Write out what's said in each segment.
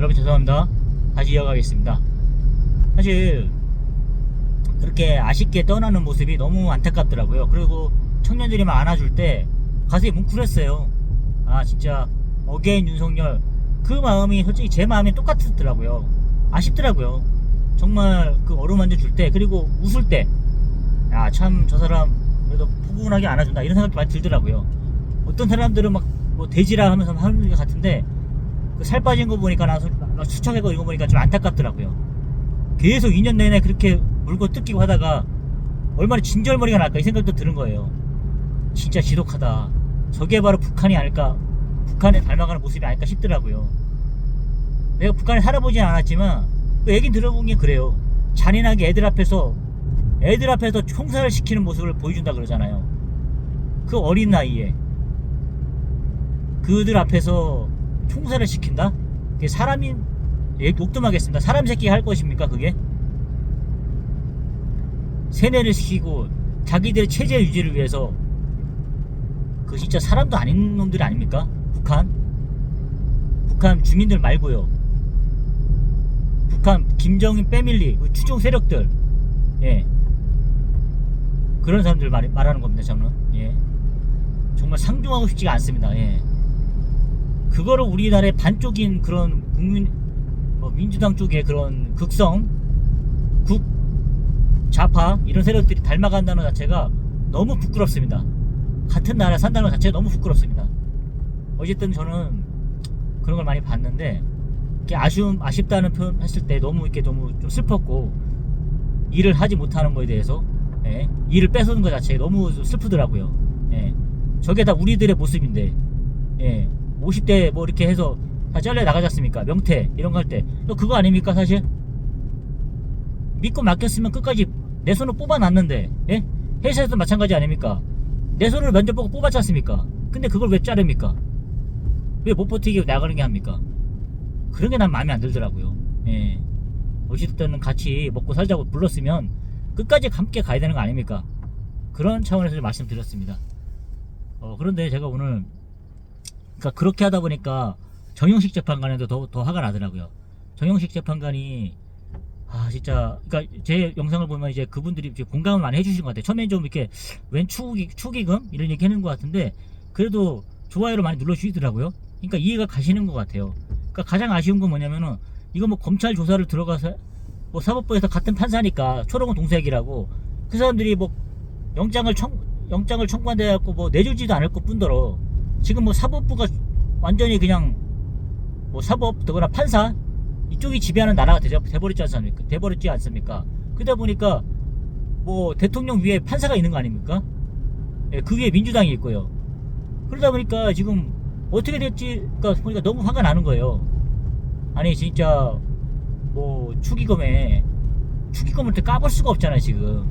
여러분 죄송합니다. 다시 이어가겠습니다. 사실 그렇게 아쉽게 떠나는 모습이 너무 안타깝더라고요. 그리고 청년들이 막 안아줄 때 가슴이 뭉클했어요. 아 진짜 어게인 윤석열, 그 마음이 솔직히 제 마음이 똑같았더라고요. 아쉽더라고요. 정말 그 어루만져 줄 때, 그리고 웃을 때, 야 참 저 사람 그래도 포근하게 안아준다 이런 생각이 많이 들더라고요. 어떤 사람들은 막 뭐 돼지라 하면서 하는 것 같은데, 그 살 빠진 거 보니까 나 수척하고 이거 보니까 좀 안타깝더라고요. 계속 2년 내내 그렇게 물고 뜯기고 하다가 얼마나 진절머리가 날까 이 생각도 드는 거예요. 진짜 지독하다. 저게 바로 북한이 아닐까, 북한에 닮아가는 모습이 아닐까 싶더라고요. 내가 북한에 살아보진 않았지만 그 얘기 들어본 게 그래요. 잔인하게 애들 앞에서 총살을 시키는 모습을 보여준다 그러잖아요. 그 어린 나이에 그들 앞에서 총살을 시킨다? 그게 사람이, 욕좀 하겠습니다. 사람 새끼 할 것입니까 그게? 세뇌를 시키고 자기들의 체제 유지를 위해서, 그 진짜 사람도 아닌 놈들이 아닙니까? 북한 주민들 말고요. 북한 김정인 패밀리, 추종 세력들, 예, 그런 사람들 말하는 겁니다. 저는 예, 정말 상종하고 싶지가 않습니다. 예, 그거를 우리나라의 반쪽인 그런 민주당 쪽의 그런 극성, 좌파 이런 세력들이 닮아간다는 자체가 너무 부끄럽습니다. 같은 나라에 산다는 것 자체가 너무 부끄럽습니다. 어쨌든 저는 그런 걸 많이 봤는데, 이렇게 아쉽다는 표현 했을 때 너무 좀 슬펐고, 일을 하지 못하는 거에 대해서, 예, 일을 뺏어오는 것 자체가 너무 슬프더라고요. 예, 저게 다 우리들의 모습인데, 예, 50대 뭐 이렇게 해서 다 잘려 나가지 않습니까? 명태 이런 거 할 때 또 그거 아닙니까? 사실 믿고 맡겼으면 끝까지 내 손을 뽑아놨는데, 예? 회사에서도 마찬가지 아닙니까? 내 손을 면접 보고 뽑았지 않습니까? 근데 그걸 왜 자릅니까? 왜 못 버티게 나가는 게 합니까? 그런 게 난 마음에 안 들더라고요. 예, 어쨌든 같이 먹고 살자고 불렀으면 끝까지 함께 가야 되는 거 아닙니까? 그런 차원에서 말씀드렸습니다. 그런데 제가 오늘, 그러니까 그렇게 하다 보니까 정영식 재판관에도 더 화가 나더라고요. 정영식 재판관이, 진짜, 그러니까 제 영상을 보면 이제 그분들이 이제 공감을 많이 해주신 것 같아요. 처음엔 좀 이렇게 웬 축의금 이런 얘기 하는 것 같은데, 그래도 좋아요를 많이 눌러주시더라고요. 그러니까 이해가 가시는 것 같아요. 그러니까 가장 아쉬운 건 뭐냐면은, 이거 뭐 검찰 조사를 들어가서 뭐 사법부에서 같은 판사니까 초록은 동색이라고, 그 사람들이 뭐 영장을 청구한다 해갖고 뭐 내주지도 않을 것 뿐더러, 지금 뭐 사법부가 완전히 그냥 뭐 사법 더구나 판사 이쪽이 지배하는 나라가 돼버렸지 않습니까? 그러다 보니까 뭐 대통령 위에 판사가 있는 거 아닙니까? 예, 그 위에 민주당이 있고요. 그러다 보니까 지금 어떻게 될지 보니까 너무 화가 나는 거예요. 아니 진짜 뭐 축의금을 까볼 수가 없잖아요. 지금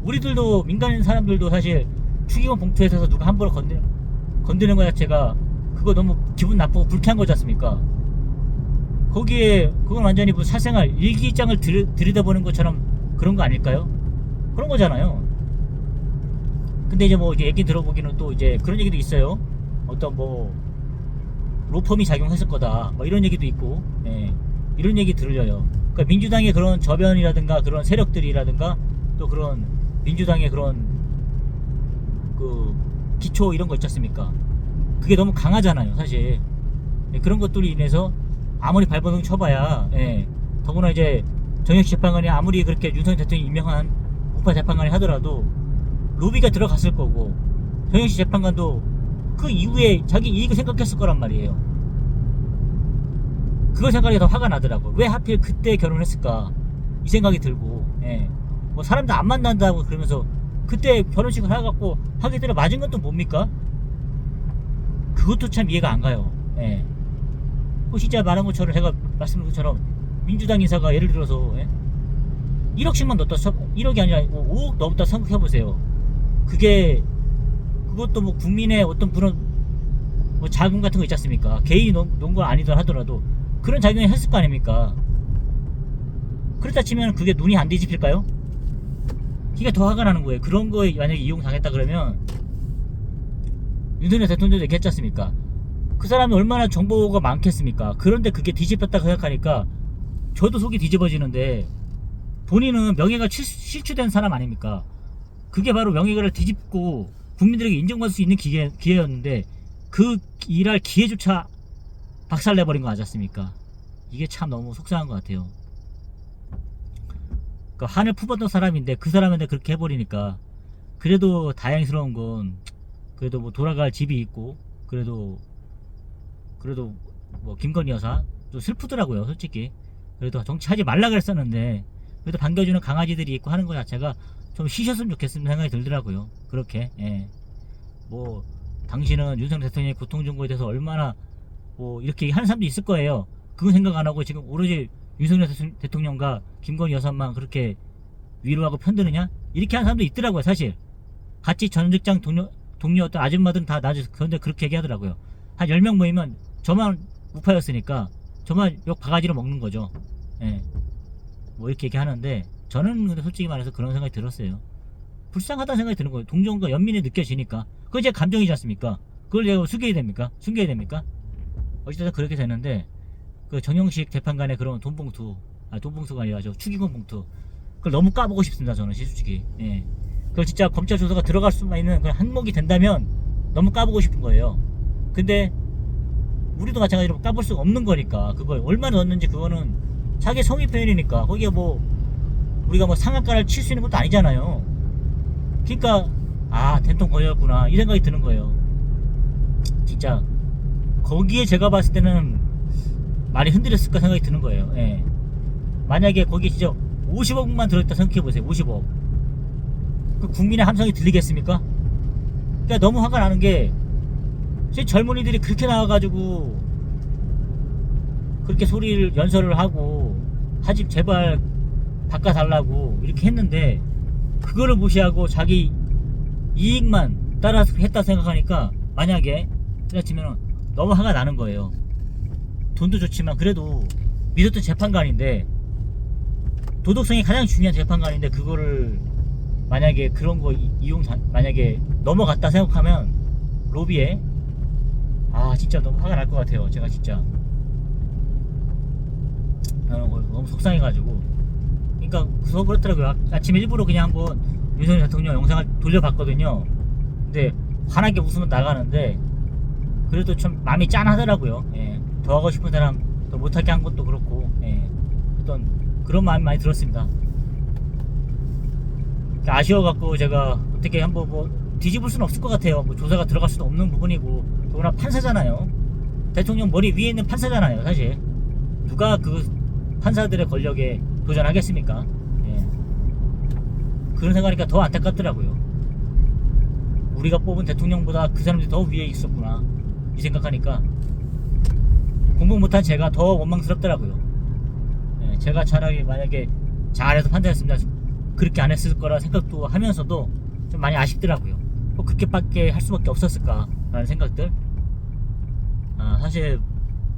우리들도, 민간인 사람들도 사실 축의금 봉투에서 누가 함부로 건드는 거 자체가 그거 너무 기분 나쁘고 불쾌한 거지 않습니까? 거기에 그건 완전히 뭐 사생활 일기장을 들여다보는 것처럼 그런 거 아닐까요? 그런 거잖아요. 근데 이제 뭐 이제 얘기 들어보기는 또 이제 그런 얘기도 있어요. 어떤 뭐 로펌이 작용했을 거다 뭐 이런 얘기도 있고, 예, 이런 얘기 들려요. 그러니까 민주당의 그런 저변이라든가 그런 세력들이라든가 또 그런 민주당의 그런 그 기초 이런 거 있지 않습니까? 그게 너무 강하잖아요 사실. 예, 그런 것들로 인해서 아무리 발버둥 쳐봐야, 예, 더구나 이제 정영식 재판관이 아무리 그렇게 윤석열 대통령이 임명한 우파 재판관이 하더라도 로비가 들어갔을 거고, 정영식 재판관도 그 이후에 자기 이익을 생각했을 거란 말이에요. 그걸 생각하니까 더 화가 나더라고. 왜 하필 그때 결혼했을까 이 생각이 들고, 예, 뭐 사람들 안 만난다고 그러면서 그때 결혼식을 해갖고 하게 되려 맞은 건 또 뭡니까? 그것도 참 이해가 안 가요. 예, 그 진짜 말한 것처럼, 제가 말씀드린 것처럼 민주당 인사가 예를 들어서, 예? 1억씩만 넣었다, 1억이 아니라 5억 넣었다 생각해보세요. 그것도 뭐 국민의 어떤 그런 뭐 자금 같은 거 있지 않습니까? 개인이 놓은 건 아니더라 하더라도 그런 작용을 했을 거 아닙니까? 그렇다 치면 그게 눈이 안 뒤집힐까요? 이게 더 화가 나는 거예요. 그런 거에 만약에 이용당했다 그러면, 윤석열 대통령도 얘기했지 않습니까? 그 사람이 얼마나 정보가 많겠습니까? 그런데 그게 뒤집혔다고 생각하니까 저도 속이 뒤집어지는데, 본인은 명예가 실추된 사람 아닙니까? 그게 바로 명예를 뒤집고 국민들에게 인정받을 수 있는 기회였는데 그 일할 기회조차 박살내버린 거 아니었습니까? 이게 참 너무 속상한 것 같아요. 그 한을 품었던 사람인데 그 사람한테 그렇게 해버리니까, 그래도 다행스러운 건 그래도 뭐 돌아갈 집이 있고, 그래도 뭐 김건희 여사 좀 슬프더라고요, 솔직히. 그래도 정치하지 말라 그랬었는데 그래도 반겨주는 강아지들이 있고 하는 거 자체가 좀 쉬셨으면 좋겠다는 생각이 들더라고요. 그렇게. 예. 뭐 당신은 윤석열 대통령의 고통정보에 대해서 얼마나 뭐 이렇게 하는 사람도 있을 거예요. 그건 생각 안 하고 지금 오로지 윤석열 대통령과 김건희 여사만 그렇게 위로하고 편드느냐, 이렇게 하는 사람도 있더라고요. 사실 같이 전 직장 동료였던 아줌마들은 다 나중에 그런데 그렇게 얘기하더라고요. 한 10명 모이면 저만 우파였으니까 저만 욕 바가지로 먹는 거죠. 예. 뭐 이렇게 얘기하는데 저는 근데 솔직히 말해서 그런 생각이 들었어요. 불쌍하다는 생각이 드는 거예요. 동정과 연민이 느껴지니까. 그건 제 감정이지 않습니까? 그걸 내가 숨겨야 됩니까? 어쨌든 그렇게 되는데, 그 정영식 재판관의 그런 돈봉투가 아니라 저 축의금 봉투, 그걸 너무 까보고 싶습니다. 저는 솔직히. 예. 그걸 진짜 검찰 조사가 들어갈 수만 있는 그런 항목이 된다면 너무 까보고 싶은 거예요. 근데 우리도 마찬가지로 까볼 수가 없는 거니까, 그걸 얼마나 넣었는지 그거는 자기 성의 표현이니까, 거기에 뭐 우리가 뭐 상한가를 칠 수 있는 것도 아니잖아요. 그러니까 된통 걸렸구나 이 생각이 드는 거예요. 진짜 거기에 제가 봤을 때는 많이 흔들렸을까 생각이 드는 거예요. 예. 만약에 거기에 진짜 50억만 들어있다 생각해보세요. 50억. 그 국민의 함성이 들리겠습니까? 그러니까 너무 화가 나는 게, 젊은이들이 그렇게 나와가지고 그렇게 소리를 연설을 하고 하집 제발 바꿔달라고 이렇게 했는데, 그거를 무시하고 자기 이익만 따라서 했다 생각하니까, 만약에 그렇지면 너무 화가 나는 거예요. 돈도 좋지만 그래도 믿었던 재판관인데, 도덕성이 가장 중요한 재판관인데 그거를 만약에 그런 거 만약에 넘어갔다 생각하면 로비에 진짜 너무 화가 날 것 같아요. 제가 진짜 너무 속상해가지고. 그러니까 그렇더라고요. 아침에 일부러 그냥 한번 윤석열 대통령 영상을 돌려봤거든요. 근데 환하게 웃으면 나가는데 그래도 좀 마음이 짠하더라고요. 예. 더 하고 싶은 사람 더 못하게 한 것도 그렇고, 예. 어떤 그런 마음이 많이 들었습니다. 아쉬워갖고 제가 어떻게 한번 뭐 뒤집을 수는 없을 것 같아요. 뭐 조사가 들어갈 수도 없는 부분이고, 더구나 판사잖아요. 대통령 머리 위에 있는 판사잖아요. 사실 누가 그 판사들의 권력에 도전하겠습니까? 예. 그런 생각하니까 더 안타깝더라고요. 우리가 뽑은 대통령보다 그 사람들이 더 위에 있었구나 이 생각하니까 공부 못한 제가 더 원망스럽더라고요. 예. 제가 차라리 만약에 잘해서 판단했으면 그렇게 안 했을 거라 생각도 하면서도 좀 많이 아쉽더라고요. 뭐 그렇게밖에 할 수밖에 없었을까 라는 생각들. 사실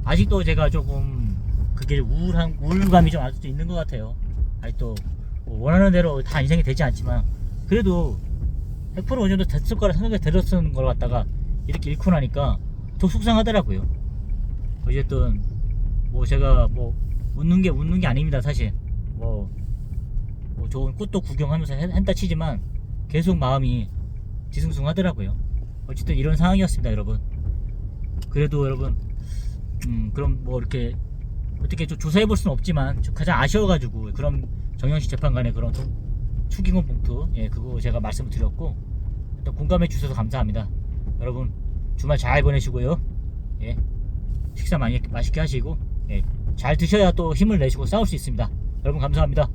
아직도 제가 조금 그게 우울감이 좀 아직도 있는 것 같아요. 아직도 뭐 원하는 대로 다 인생이 되지 않지만 그래도 100% 어느 정도 됐을 거라 생각이 들었던 걸 갖다가 이렇게 잃고 나니까 더 속상하더라고요. 어쨌든 뭐 제가 뭐 웃는 게 아닙니다. 사실 뭐 좋은 꽃도 구경하면서 한다 치지만 계속 마음이 뒤숭숭하더라고요. 어쨌든 이런 상황이었습니다, 여러분. 그래도 여러분, 그럼 뭐 이렇게 어떻게 좀 조사해 볼 수는 없지만 가장 아쉬워가지고 그런 정영식 재판관의 그런 축의금 봉투, 예, 그거 제가 말씀을 드렸고, 또 공감해 주셔서 감사합니다. 여러분 주말 잘 보내시고요. 예, 식사 맛있게 하시고, 예, 잘 드셔야 또 힘을 내시고 싸울 수 있습니다. 여러분 감사합니다.